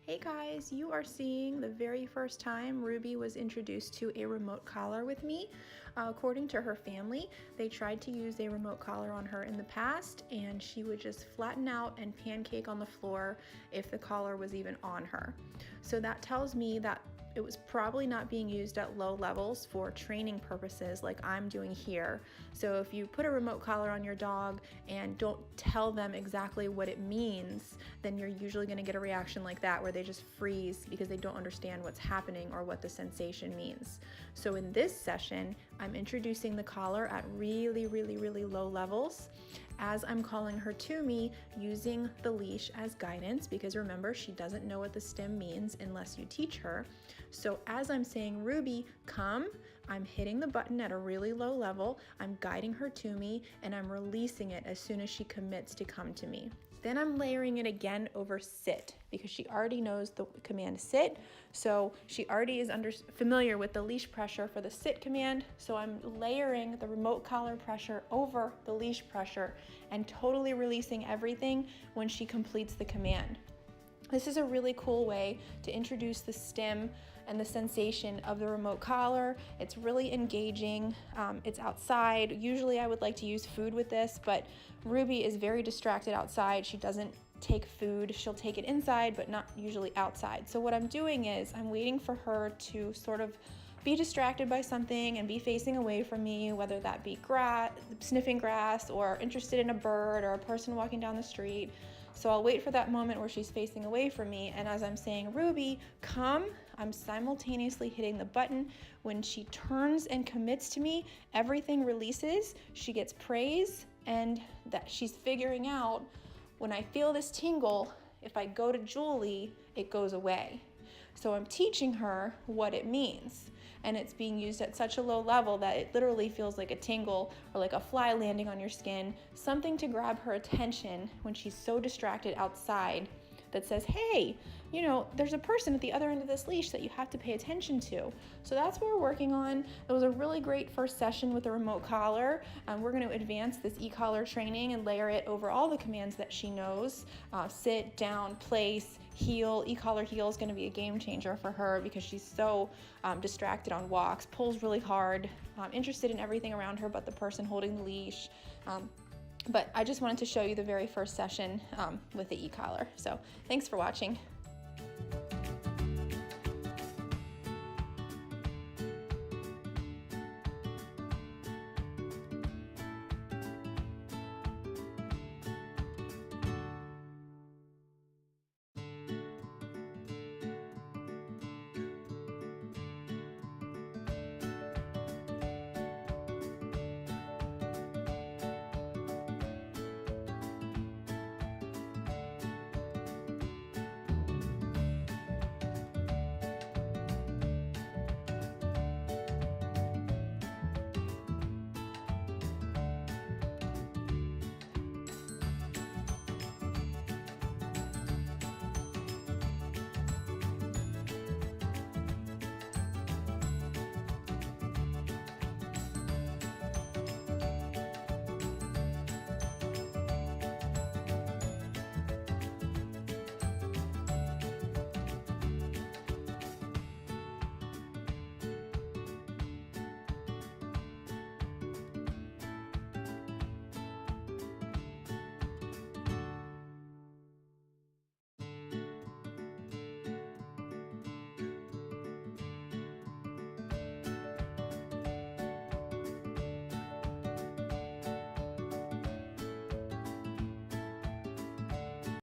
Hey guys, you are seeing the very first time Ruby was introduced to a remote collar with me. According to her family, they tried to use a remote collar on her in the past and she would just flatten out and pancake on the floor if the collar was even on her. So that tells me that it was probably not being used at low levels for training purposes like I'm doing here. So if you put a remote collar on your dog and don't tell them exactly what it means, then you're usually going to get a reaction like that where they just freeze because they don't understand what's happening or what the sensation means. So in this session, I'm introducing the collar at really low levels as I'm calling her to me using the leash as guidance, because remember, she doesn't know what the stim means unless you teach her. So as I'm saying, Ruby, come, I'm hitting the button at a really low level, I'm guiding her to me, and I'm releasing it as soon as she commits to come to me. Then I'm layering it again over sit because she already knows the command sit. So she already is familiar with the leash pressure for the sit command. So I'm layering the remote collar pressure over the leash pressure and totally releasing everything when she completes the command. This is a really cool way to introduce the stim and the sensation of the remote collar. It's really engaging. It's outside. Usually I would like to use food with this, but Ruby is very distracted outside. She doesn't take food. She'll take it inside, but not usually outside. So what I'm doing is I'm waiting for her to sort of be distracted by something and be facing away from me, whether that be sniffing grass or interested in a bird or a person walking down the street. So I'll wait for that moment where she's facing away from me, and as I'm saying, Ruby, come, I'm simultaneously hitting the button. When she turns and commits to me, everything releases, she gets praise, and that she's figuring out when I feel this tingle, if I go to Julie, it goes away. So I'm teaching her what it means, and it's being used at such a low level that it literally feels like a tingle or like a fly landing on your skin, something to grab her attention when she's so distracted outside that says, hey, you know, there's a person at the other end of this leash that you have to pay attention to. So that's what we're working on. It was a really great first session with the remote collar. We're going to advance this e-collar training and layer it over all the commands that she knows. Sit, down, place, heel. E-collar heel is going to be a game changer for her because she's so distracted on walks, pulls really hard, interested in everything around her but the person holding the leash. But I just wanted to show you the very first session with the e-collar. So thanks for watching.